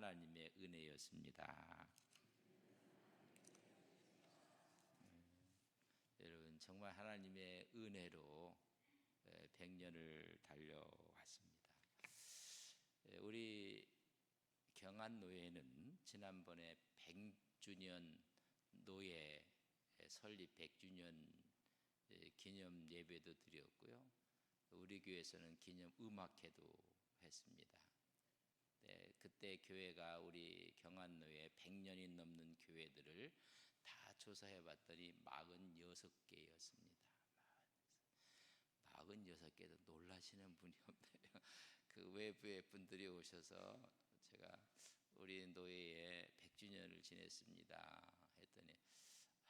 하나님의 은혜였습니다. 여러분, 정말 하나님의 은혜로 100년을 달려왔습니다. 우리 경안노예는 지난번에 100주년 노예 설립 100주년 기념 예배도 드렸고요. 우리 교회에서는 기념 음악회도 했습니다. 그때 교회가 우리 경안노예 100년이 넘는 교회들을 다 조사해 봤더니 46개였습니다. 46개도 놀라시는 분이 없네요. 그 외부의 분들이 오셔서 제가 우리 노예에 100주년을 지냈습니다 했더니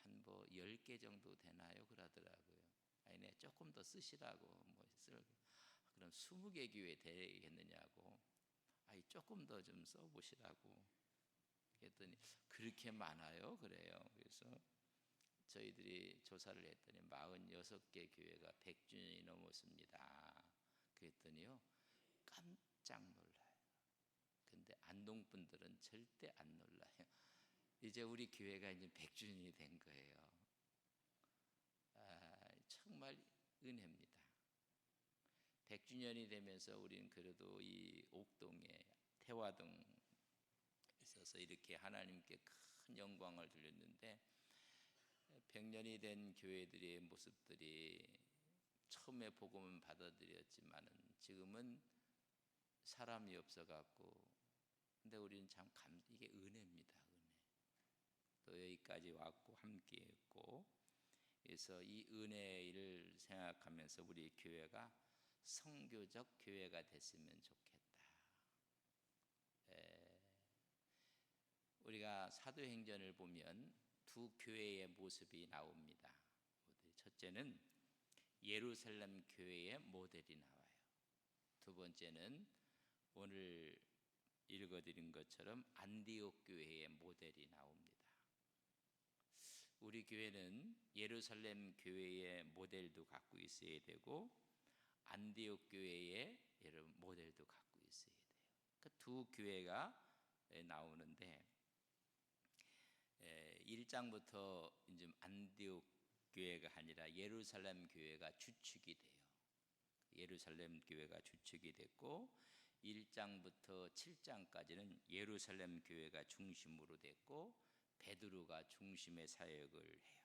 한 10개 정도 되나요? 그러더라고요. 아니네, 조금 더 쓰시라고. 그럼 20개 교회 되겠느냐고. 아니, 조금 더 좀 써보시라고 했더니 그렇게 많아요? 그래요. 그래서 저희들이 조사를 했더니 46개 교회가 100주년이 넘었습니다. 그랬더니요, 깜짝 놀라요. 근데 안동분들은 절대 안 놀라요. 이제 우리 교회가 이제 100주년이 된 거예요. 정말 은혜입니다. 100주년이 되면서 우리는 그래도 이 옥동에 태화동에 있어서 이렇게 하나님께 큰 영광을 돌렸는데 100년이 된 교회들의 모습들이 처음에 복음은 받아들였지만은 지금은 사람이 없어갖고, 근데 우리는 참 이게 은혜입니다. 은혜. 또 여기까지 왔고 함께했고, 그래서 이 은혜를 생각하면서 우리 교회가 성교적 교회가 됐으면 좋겠다. 우리가 사도행전을 보면 두 교회의 모습이 나옵니다. 첫째는 예루살렘 교회의 모델이 나와요. 두 번째는 오늘 읽어드린 것처럼 안디옥 교회의 모델이 나옵니다. 우리 교회는 예루살렘 교회의 모델도 갖고 있어야 되고 안디옥 교회의 모델도 갖고 있어야 돼요. 그 두 교회가 나오는데 1장부터 이제 안디옥 교회가 아니라 예루살렘 교회가 주축이 돼요. 예루살렘 교회가 주축이 됐고 1장부터 7장까지는 예루살렘 교회가 중심으로 됐고 베드로가 중심의 사역을 해요.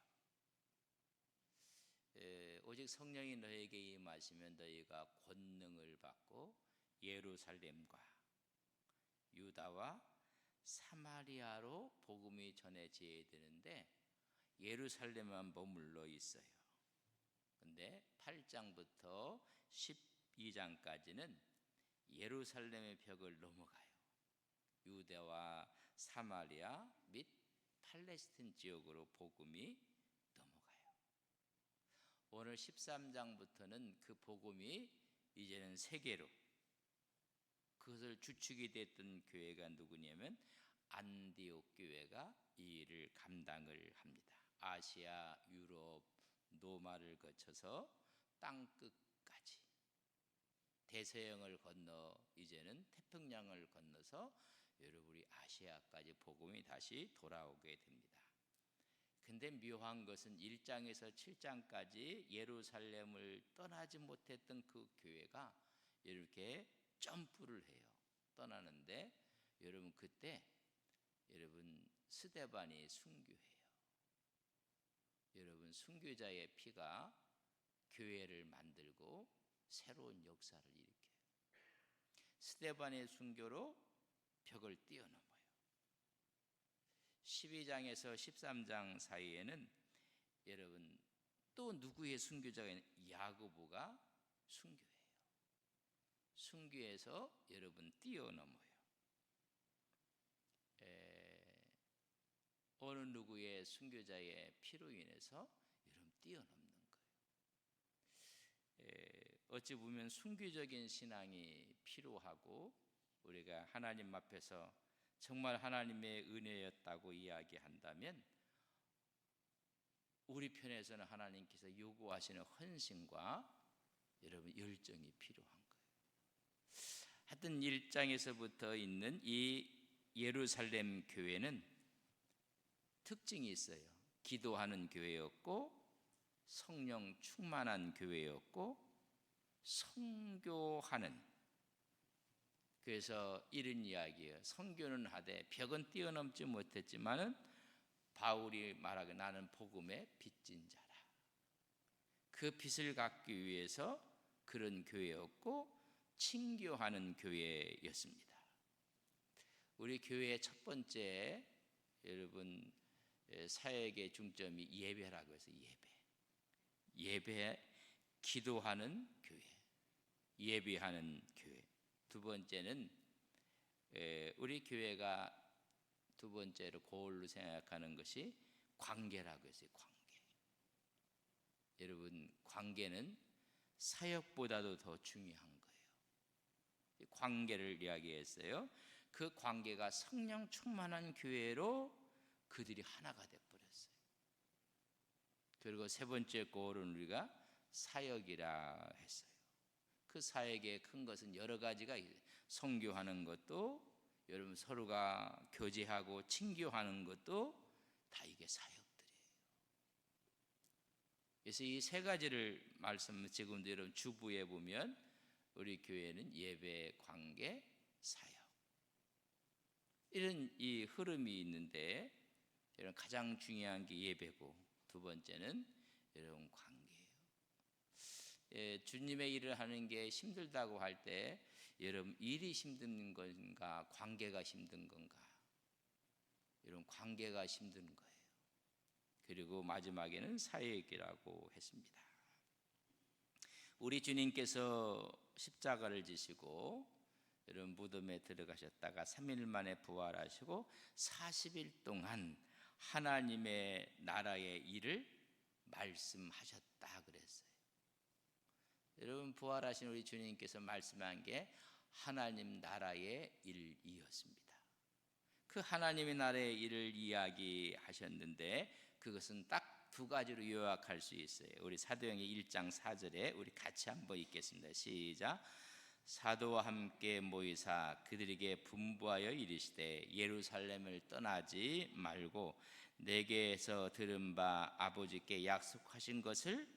오직 성령이 너에게 임하시면 너희가 권능을 받고 예루살렘과 유다와 사마리아로 복음이 전해져야 되는데 예루살렘만 머물러 있어요. 근데 8장부터 12장까지는 예루살렘의 벽을 넘어가요. 유대와 사마리아 및 팔레스틴 지역으로 복음이 넘어가요. 오늘 13장부터는 그 복음이 이제는 세계로, 그것을 주축이 됐던 교회가 누구냐면 안디옥 교회가 이 일을 감당을 합니다. 아시아, 유럽, 노마를 거쳐서 땅끝까지 대서양을 건너 이제는 태평양을 건너서 여러분 우리 아시아까지 복음이 다시 돌아오게 됩니다. 근데 묘한 것은 1장에서 7장까지 예루살렘을 떠나지 못했던 그 교회가 이렇게 점프를 해요. 떠나는데 여러분 그때 여러분 스데반이 순교해요. 여러분 순교자의 피가 교회를 만들고 새로운 역사를 일으켜요. 스데반의 순교로 벽을 뛰어넘어요. 12장에서 13장 사이에는 여러분 또 누구의 순교자가 있는 야고보가 순교해요. 순교해서 여러분 뛰어넘어요. 어느 누구의 순교자의 피로 인해서 여러분 뛰어넘는 거예요. 어찌 보면 순교적인 신앙이 필요하고 우리가 하나님 앞에서 정말 하나님의 은혜였다고 이야기한다면 우리 편에서는 하나님께서 요구하시는 헌신과 여러분 열정이 필요한 거예요. 하여튼 1장에서부터 있는 이 예루살렘 교회는 특징이 있어요. 기도하는 교회였고, 성령 충만한 교회였고, 선교하는, 그래서 이런 이야기예요. 선교는 하되 벽은 뛰어넘지 못했지만은 바울이 말하기 나는 복음의 빚진 자라. 그 빚을 갚기 위해서 그런 교회였고 친교하는 교회였습니다. 우리 교회의 첫 번째 여러분 사역의 중점이 예배라고 해서 예배, 기도하는 교회, 예배하는 교회. 두 번째는 우리 교회가 두 번째로 고울로 생각하는 것이 관계라고 했어요. 여러분, 관계는 사역보다도 더 중요한 거예요. 관계를 이야기했어요. 그 관계가 성령 충만한 교회로 그들이 하나가 되어버렸어요. 그리고 세 번째 고울은 우리가 사역이라 했어요. 그 사역의 큰 것은 여러 가지가 있어요. 선교하는 것도, 여러분 서로가 교제하고 친교하는 것도 다 이게 사역들이에요. 그래서 이 세 가지를 지금도 여러분 주부에 보면 우리 교회는 예배, 관계, 사역, 이런 이 흐름이 있는데, 여러분 가장 중요한 게 예배고, 두 번째는 여러분 관계예요. 주님의 일을 하는 게 힘들다고 할 때 여러분 일이 힘든 건가, 관계가 힘든 건가? 여러분 관계가 힘든 거예요. 그리고 마지막에는 사역이라고 했습니다. 우리 주님께서 십자가를 지시고 여러분 무덤에 들어가셨다가 3일 만에 부활하시고 40일 동안 하나님의 나라의 일을 말씀하셨다 그랬어요. 여러분 부활하신 우리 주님께서 말씀한 게 하나님 나라의 일이었습니다. 그 하나님의 나라의 일을 이야기하셨는데 그것은 딱 두 가지로 요약할 수 있어요. 우리 사도행전 1장 4절에 우리 같이 한번 읽겠습니다. 시작. 사도와 함께 모이사 그들에게 분부하여 이르시되 예루살렘을 떠나지 말고 내게서 들은 바 아버지께 약속하신 것을,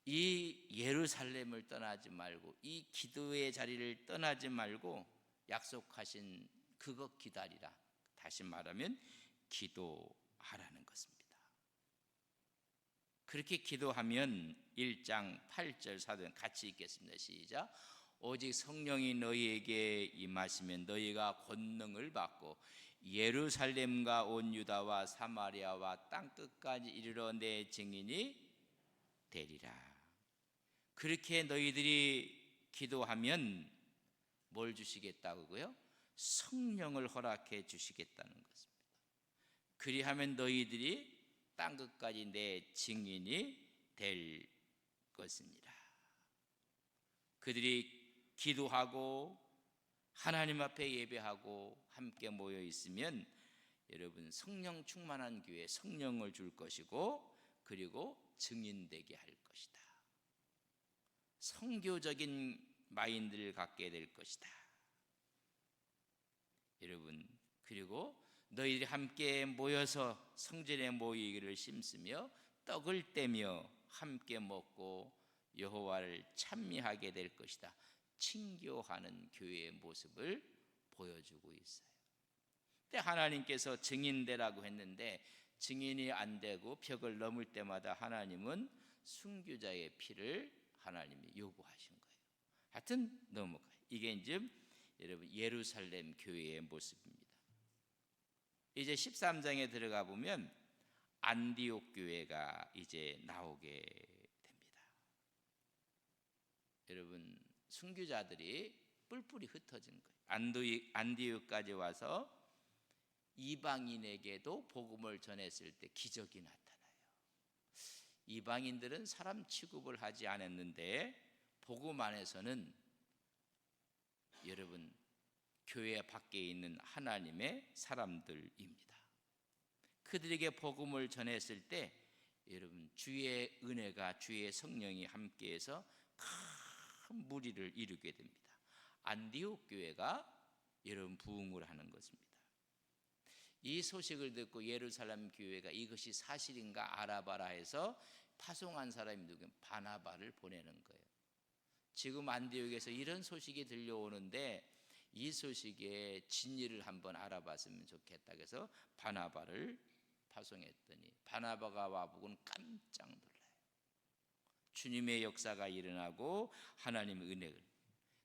이 예루살렘을 떠나지 말고 이 기도의 자리를 떠나지 말고 약속하신 그것 기다리라. 다시 말하면 기도하라는 것입니다. 그렇게 기도하면 1장 8절 사도행 같이 읽겠습니다. 시작. 오직 성령이 너희에게 임하시면 너희가 권능을 받고 예루살렘과 온 유다와 사마리아와 땅끝까지 이르러 내 증인이 되리라. 그렇게 너희들이 기도하면 뭘 주시겠다고요? 성령을 허락해 주시겠다는 것입니다. 그리하면 너희들이 땅끝까지 내 증인이 될 것입니다. 그들이 기도하고 하나님 앞에 예배하고 함께 모여 있으면 여러분 성령 충만한 교회에 성령을 줄 것이고, 그리고 증인되게 할 것이다. 선교적인 마인드를 갖게 될 것이다. 여러분, 그리고 너희들이 함께 모여서 성전에 모이기를 힘쓰며 떡을 떼며 함께 먹고 여호와를 찬미하게 될 것이다. 친교하는 교회의 모습을 보여주고 있어요. 근데 하나님께서 증인되라고 했는데 증인이 안 되고 벽을 넘을 때마다 하나님은 순교자의 피를 하나님이 요구하신 거예요. 하여튼 넘어가요. 이게 이제 여러분 예루살렘 교회의 모습입니다. 이제 13장에 들어가 보면 안디옥 교회가 이제 나오게 됩니다. 여러분 순교자들이 뿔뿔이 흩어진 거예요. 안디옥까지 와서 이방인에게도 복음을 전했을 때 기적이 나타나요. 이방인들은 사람 취급을 하지 않았는데 복음 안에서는 여러분 교회 밖에 있는 하나님의 사람들입니다. 그들에게 복음을 전했을 때 여러분 주의 은혜가, 주의 성령이 함께해서 큰 무리를 이루게 됩니다. 안디옥 교회가 여러분 부흥을 하는 것입니다. 이 소식을 듣고 예루살렘 교회가 이것이 사실인가 알아봐라 해서 파송한 사람이 누구냐면 바나바를 보내는 거예요. 지금 안디옥에서 이런 소식이 들려오는데 이 소식의 진위를 한번 알아봤으면 좋겠다 그래서 바나바를 파송했더니 바나바가 와보고는 깜짝 놀라요. 주님의 역사가 일어나고 하나님의 은혜를.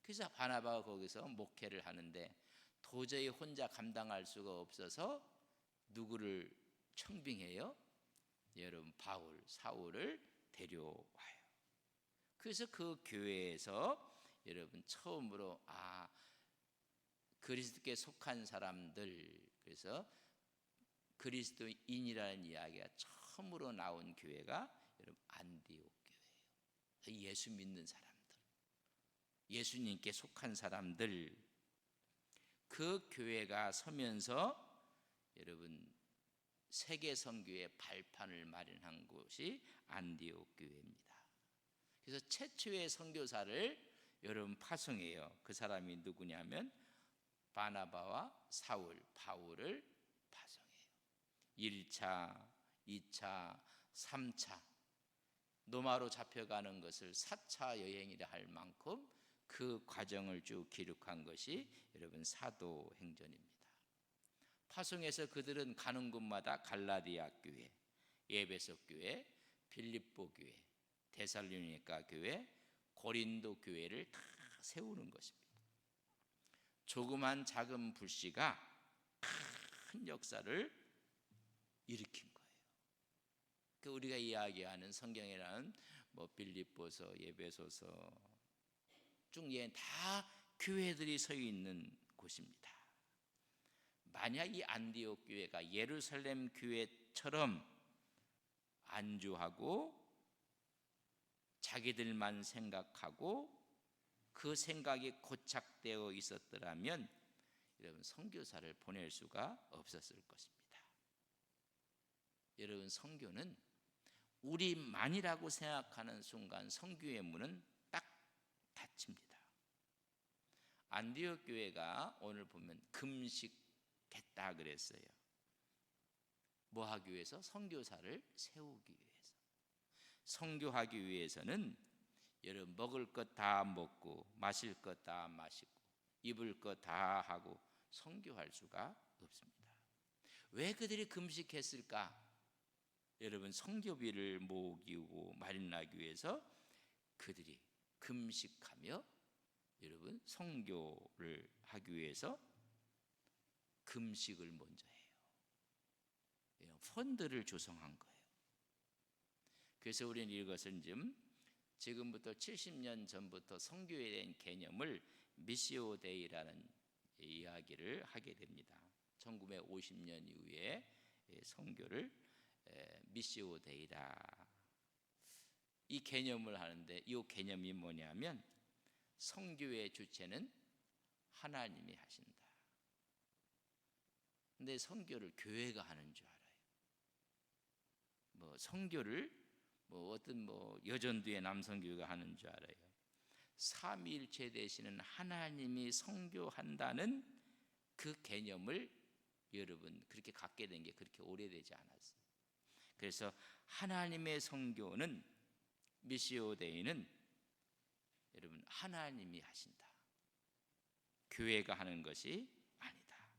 그래서 바나바가 거기서 목회를 하는데 도저히 혼자 감당할 수가 없어서 누구를 청빙해요? 여러분 바울, 사울을 데려와요. 그래서 그 교회에서 여러분 처음으로 그리스도께 속한 사람들, 그래서 그리스도인이라는 이야기가 처음으로 나온 교회가 여러분 안디옥 교회예요. 예수 믿는 사람들, 예수님께 속한 사람들, 그 교회가 서면서 여러분 세계 선교의 발판을 마련한 곳이 안디옥 교회입니다. 그래서 최초의 선교사를 여러분 파송해요. 그 사람이 누구냐면 바나바와 사울, 바울을 파송해요. 1차, 2차, 3차 노마로 잡혀가는 것을 4차 여행이라 할 만큼 그 과정을 쭉 기록한 것이 여러분 사도행전입니다. 파송해서 그들은 가는 곳마다 갈라디아 교회, 에베소 교회, 필립보 교회, 데살로니가 교회, 고린도 교회를 다 세우는 것입니다. 조그만 작은 불씨가 큰 역사를 일으킨 거예요. 그 우리가 이야기하는 성경이라는 빌립보서, 에베소서 중에 다 교회들이 서 있는 곳입니다. 만약 이 안디옥 교회가 예루살렘 교회처럼 안주하고 자기들만 생각하고 그 생각이 고착되어 있었더라면 여러분 선교사를 보낼 수가 없었을 것입니다. 여러분 선교는 우리만이라고 생각하는 순간 선교의 문은 딱 닫힙니다. 안디옥 교회가 오늘 보면 금식했다 그랬어요. 뭐 하기 위해서? 선교사를 세우기 위해서. 선교하기 위해서는 여러분 먹을 것 다 먹고 마실 것 다 마시고 입을 것 다 하고 선교할 수가 없습니다. 왜 그들이 금식했을까? 여러분 선교비를 모으고 마련하기 위해서 그들이 금식하며 여러분 선교를 하기 위해서 금식을 먼저 해요. 펀드를 조성한 거예요. 그래서 우리는 이것을 지금부터 70년 전부터 선교에 대한 개념을 미시오 데이라는 이야기를 하게 됩니다. 1950년 이후에 선교를 미시오 데이다 이 개념을 하는데 이 개념이 뭐냐면 선교의 주체는 하나님이 하신다. 근데 선교를 교회가 하는 줄 알아요. 선교를 어떤 여전도의 남선교회가 하는 줄 알아요. 삼위일체 되시는 하나님이 선교한다는 그 개념을 여러분 그렇게 갖게 된 게 그렇게 오래되지 않았어요. 그래서 하나님의 선교는 미시오 데이는 여러분 하나님이 하신다. 교회가 하는 것이 아니다.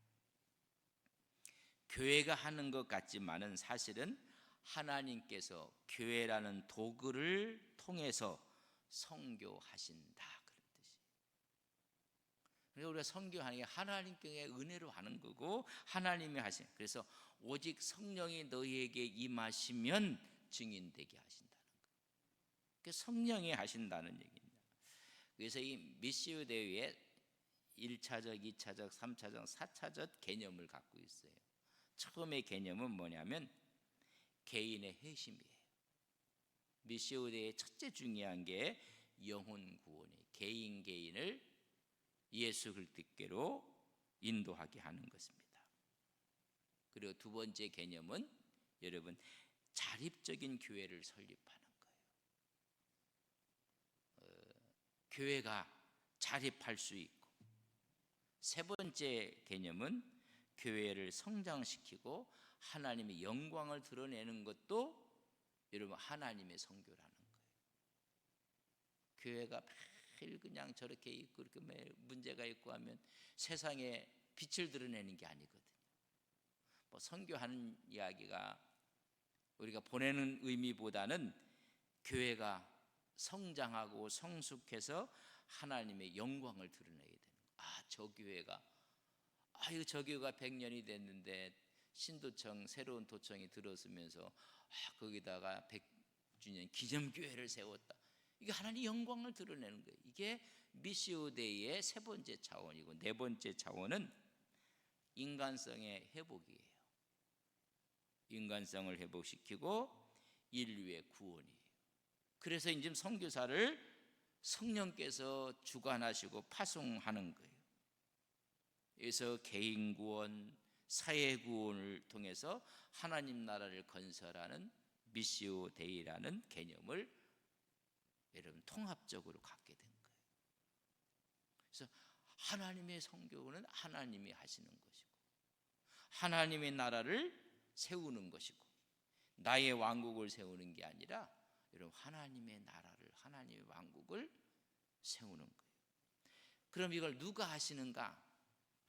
교회가 하는 것 같지만은 사실은 하나님께서 교회라는 도구를 통해서 선교하신다 그런 뜻이에요. 그래서 우리가 선교하는 게 하나님께 은혜로 하는 거고 하나님이 하신. 그래서 오직 성령이 너희에게 임하시면 증인되게 하신다는 거예요. 그 성령이 하신다는 얘기입니다. 그래서 이 미시오 대회에 1차적, 2차적, 3차적, 4차적 개념을 갖고 있어요. 처음의 개념은 뭐냐면 개인의 회심이에요. 미시오 대회의 첫째 중요한 게 영혼 구원이에요. 개인을 예수 그리스도께로 인도하게 하는 것입니다. 그리고 두 번째 개념은 여러분 자립적인 교회를 설립하는 거예요. 교회가 자립할 수 있고 세 번째 개념은 교회를 성장시키고 하나님의 영광을 드러내는 것도 여러분 하나님의 선교라는 거예요. 교회가 매일 그냥 저렇게 있고 이렇게 매일 문제가 있고 하면 세상에 빛을 드러내는 게 아니거든요. 뭐 선교하는 이야기가 우리가 보내는 의미보다는 교회가 성장하고 성숙해서 하나님의 영광을 드러내야 되는 거예요. 저 교회가 저 교회가 100년이 됐는데 신도청 새로운 도청이 들어서면서 거기다가 100주년 기념교회를 세웠다. 이게 하나님의 영광을 드러내는 거예요. 이게 미시오데이의 세 번째 차원이고, 네 번째 차원은 인간성의 회복이에요. 인간성을 회복시키고 인류의 구원이에요. 그래서 이제 선교사를 성령께서 주관하시고 파송하는 거예요. 그래서 개인 구원, 사회 구원을 통해서 하나님 나라를 건설하는 미시오 데이라는 개념을 여러분 통합적으로 갖게 된 거예요. 그래서 하나님의 선교는 하나님이 하시는 것이고, 하나님의 나라를 세우는 것이고, 나의 왕국을 세우는 게 아니라 여러분 하나님의 나라를, 하나님의 왕국을 세우는 거예요. 그럼 이걸 누가 하시는가?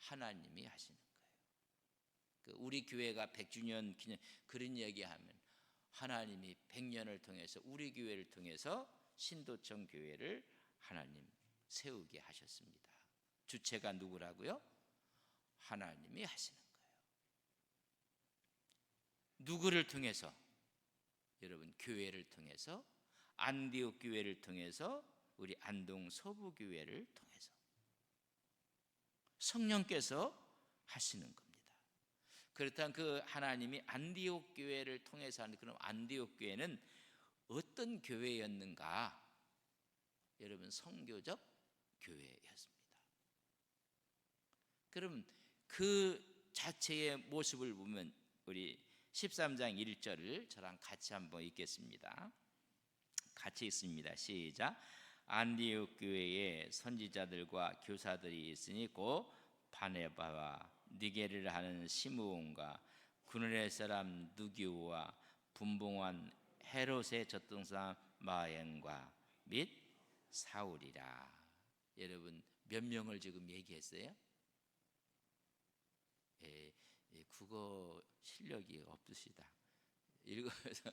하나님이 하시는 거예요. 우리 교회가 100주년 기념 그런 얘기하면 하나님이 100년을 통해서 우리 교회를 통해서 신도청 교회를 하나님 세우게 하셨습니다. 주체가 누구라고요? 하나님이 하시는 거예요. 누구를 통해서? 여러분 교회를 통해서, 안디옥 교회를 통해서, 우리 안동 서부 교회를 통해서 성령께서 하시는 겁니다. 그렇다면 그 하나님이 안디옥 교회를 통해서 하는, 그럼 안디옥 교회는 어떤 교회였는가? 여러분 선교적 교회였습니다. 그럼 그 자체의 모습을 보면 우리 13장 1절을 저랑 같이 한번 읽겠습니다. 같이 읽습니다. 시작. 안디옥 교회에 선지자들과 교사들이 있으니 곧 바네바와 니게를 하는 시므온과 구느네 사람 누기오와 분봉한 헤롯의 젖동산 마엔과 및 사울이라. 여러분 몇 명을 지금 얘기했어요? 국어 실력이 없으시다. 읽어서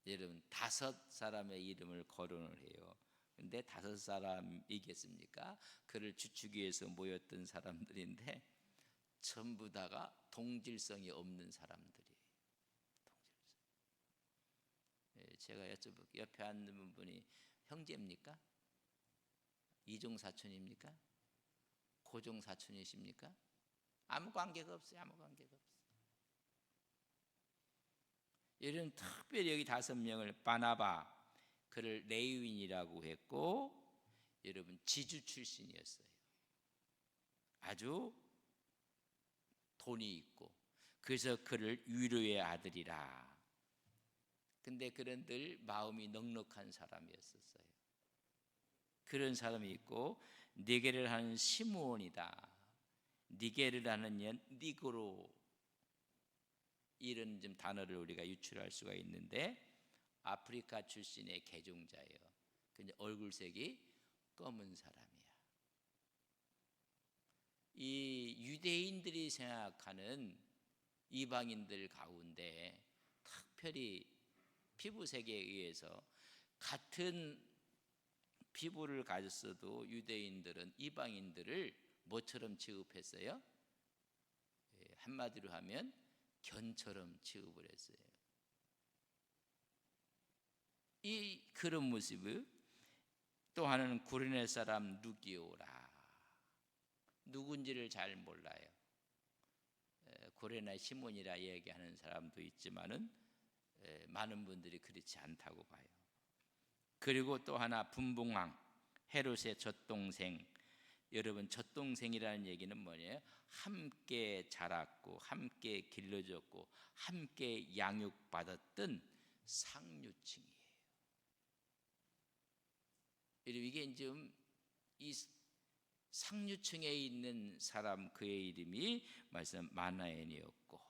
여러분 5사람의 이름을 거론을 해요. 근데 5사람이겠습니까? 그를 주축이 위해서 모였던 사람들인데 전부 다가 동질성이 없는 사람들이에요. 제가 여쭤볼게요. 옆에 앉는 분이 형제입니까? 이종 사촌입니까? 고종 사촌이십니까? 아무 관계가 없어요. 아무 관계가 없어요. 여러분 특별히 여기 5명을 바나바, 그를 레위인이라고 했고, 여러분 지주 출신이었어요. 아주 돈이 있고, 그래서 그를 위로의 아들이라. 근데 그런 늘 마음이 넉넉한 사람이었었어요. 그런 사람이 있고, 니게를 하는 시므온이다. 니게를 하는 연 니고로, 이런 좀 단어를 우리가 유출할 수가 있는데 아프리카 출신의 개종자예요. 근데 얼굴색이 검은 사람이야. 이 유대인들이 생각하는 이방인들 가운데 특별히 피부색에 의해서 같은 피부를 가졌어도 유대인들은 이방인들을 뭐처럼 취급했어요? 한마디로 하면 견처럼 취급을 했어요. 이 그런 모습을 또 하나는 구레네 사람 누기오라. 누군지를 잘 몰라요. 구레네 시몬이라 얘기하는 사람도 있지만은 많은 분들이 그렇지 않다고 봐요. 그리고 또 하나 분봉왕, 헤롯의 젖동생. 여러분 젖동생이라는 얘기는 뭐예요? 함께 자랐고 함께 길러졌고 함께 양육받았던 상류층이에요. 여러분 이게 지금 이 상류층에 있는 사람, 그의 이름이 말씀 마나엔이었고,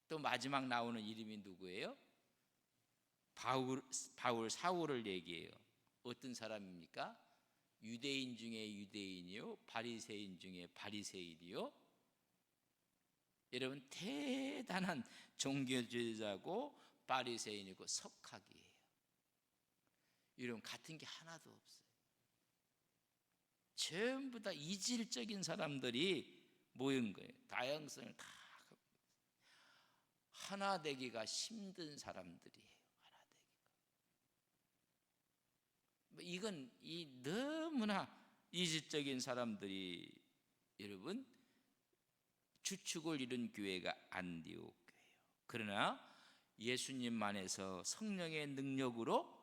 또 마지막 나오는 이름이 누구예요? 사울을 얘기해요. 어떤 사람입니까? 유대인 중에 유대인이요, 바리새인 중에 바리새인이요. 여러분, 대단한 종교주의자고 바리새인이고 석학이에요. 여러분, 같은 게 하나도 없어요. 전부 다 이질적인 사람들이 모인 거예요. 다양성을 다 하나 되기가 힘든 사람들이에요. 하나 되기가. 이건 너무나 이질적인 사람들이 여러분 주축을 이룬 교회가 안디옥 교회예요. 그러나 예수님 안에서 성령의 능력으로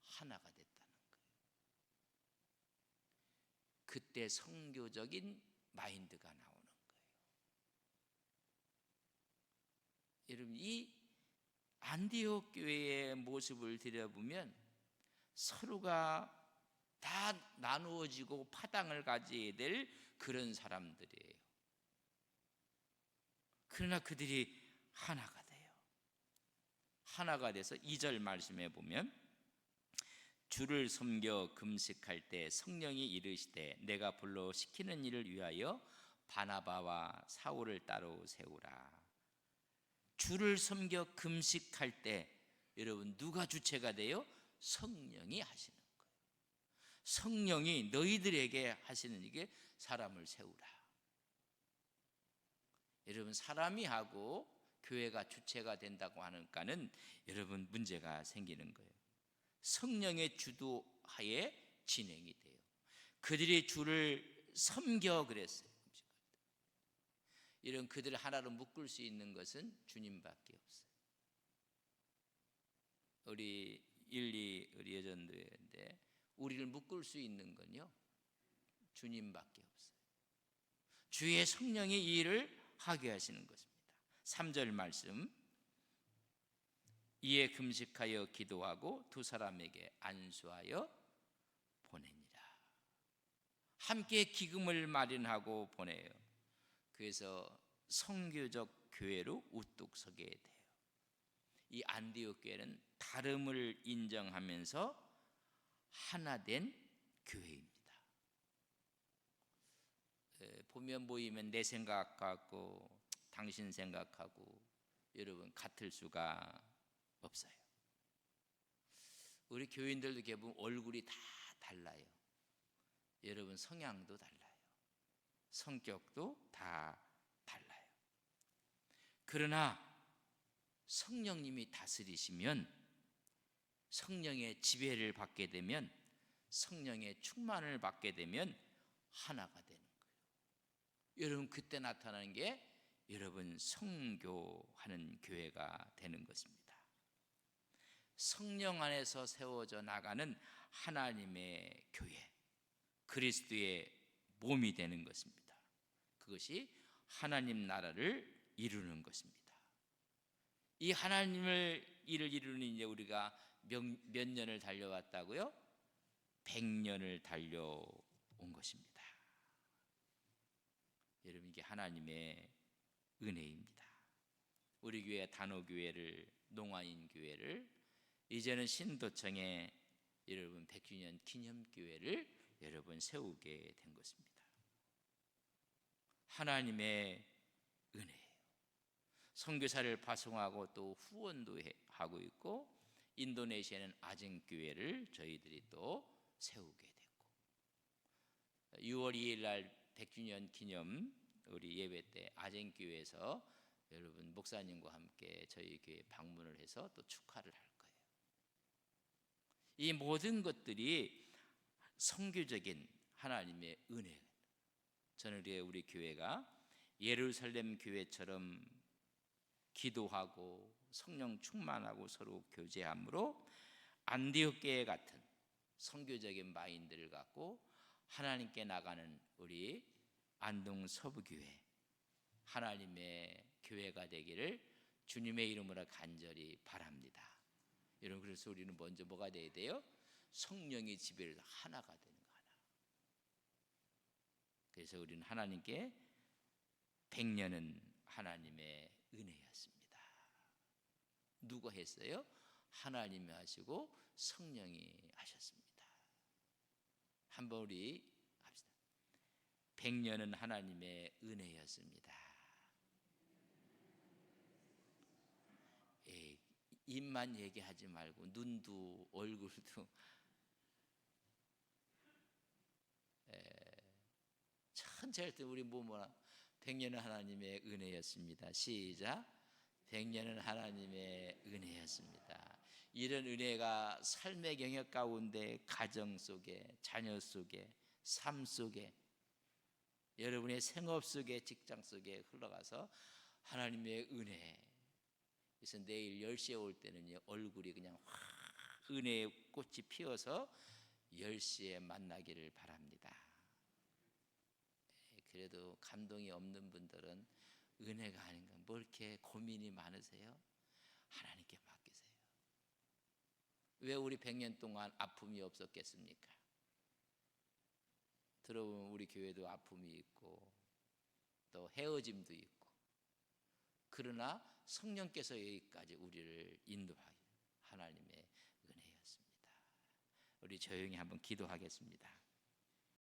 하나가 됐다는 거예요. 그때 선교적인 마인드가 나오는 거예요. 여러분, 이 안디옥 교회의 모습을 들여보면 서로가 다 나누어지고 파당을 가져야 될 그런 사람들이에요. 그러나 그들이 하나가 돼요. 하나가 돼서 2절 말씀해 보면, 주를 섬겨 금식할 때 성령이 이르시되 내가 불러 시키는 일을 위하여 바나바와 사울을 따로 세우라. 주를 섬겨 금식할 때 여러분 누가 주체가 돼요? 성령이 하시는 거예요. 성령이 너희들에게 하시는 이게 사람을 세우라. 여러분, 사람이 하고 교회가 주체가 된다고 하니까는 여러분 문제가 생기는 거예요. 성령의 주도하에 진행이 돼요. 그들이 주를 섬겨 그랬어요. 이런 그들을 하나로 묶을 수 있는 것은 주님밖에 없어요. 우리 우리 여전도회인데 우리를 묶을 수 있는 건요, 주님밖에 없어요. 주의 성령이 이 일을 하게 하시는 것입니다. 3절 말씀, 이에 금식하여 기도하고 두 사람에게 안수하여 보내니라. 함께 기금을 마련하고 보내요. 그래서 선교적 교회로 우뚝 서게 돼요. 이 안디옥 교회는 다름을 인정하면서 하나 된 교회입니다. 보면 보이면 내 생각 같고 당신 생각하고 여러분 같을 수가 없어요. 우리 교인들도 보면 얼굴이 다 달라요. 여러분 성향도 달라요. 성격도 다 달라요. 그러나 성령님이 다스리시면, 성령의 지배를 받게 되면, 성령의 충만을 받게 되면 하나가 되는 거예요. 여러분, 그때 나타나는 게 여러분 성교하는 교회가 되는 것입니다. 성령 안에서 세워져 나가는 하나님의 교회, 그리스도의 몸이 되는 것입니다. 그것이 하나님 나라를 이루는 것입니다. 이 하나님을 일을 이루는 이제 우리가 몇 년을 달려왔다고요? 100년을 달려온 것입니다. 여러분, 이게 하나님의 은혜입니다. 우리 교회 단호교회를, 농아인교회를, 이제는 신도청에 여러분 100주년 기념교회를 여러분 세우게 된 것입니다. 하나님의 은혜예요. 선교사를 파송하고 또 후원도 하고 있고, 인도네시아는 아쟁교회를 저희들이 또 세우게 됐고, 6월 2일 날 100주년 기념 우리 예배 때 아쟁교회에서 여러분 목사님과 함께 저희 교회 방문을 해서 또 축하를 할 거예요. 이 모든 것들이 선교적인 하나님의 은혜. 저는 우리 교회가 예루살렘 교회처럼 기도하고 성령 충만하고 서로 교제함으로 안디옥 교회 같은 선교적인 마인드를 갖고 하나님께 나가는 우리 안동 서부교회, 하나님의 교회가 되기를 주님의 이름으로 간절히 바랍니다. 여러분, 그래서 우리는 먼저 뭐가 돼야 돼요? 성령의 지배를 하나가 되는 거 하나. 그래서 우리는 하나님께 100년은 하나님의 은혜였습니다. 누가 했어요? 하나님이 하시고 성령이 하셨습니다. 한번 우리 합시다. 100년은 하나님의 은혜였습니다. 입만 얘기하지 말고 눈도 얼굴도 천천히 할 때 우리 뭐뭐라 100년은 하나님의 은혜였습니다. 시작. 100년은 하나님의 은혜였습니다. 이런 은혜가 삶의 영역 가운데, 가정 속에, 자녀 속에, 삶 속에, 여러분의 생업 속에, 직장 속에 흘러가서 하나님의 은혜. 그래서 내일 10시에 올 때는요, 얼굴이 그냥 확 은혜의 꽃이 피어서 10시에 만나기를 바랍니다. 그래도 감동이 없는 분들은 은혜가 아닌가, 뭐 이렇게 고민이 많으세요? 하나님께 맡기세요. 왜 우리 100년 동안 아픔이 없었겠습니까? 들어보면 우리 교회도 아픔이 있고 또 헤어짐도 있고, 그러나 성령께서 여기까지 우리를 인도하기 하나님의 은혜였습니다. 우리 조용히 한번 기도하겠습니다.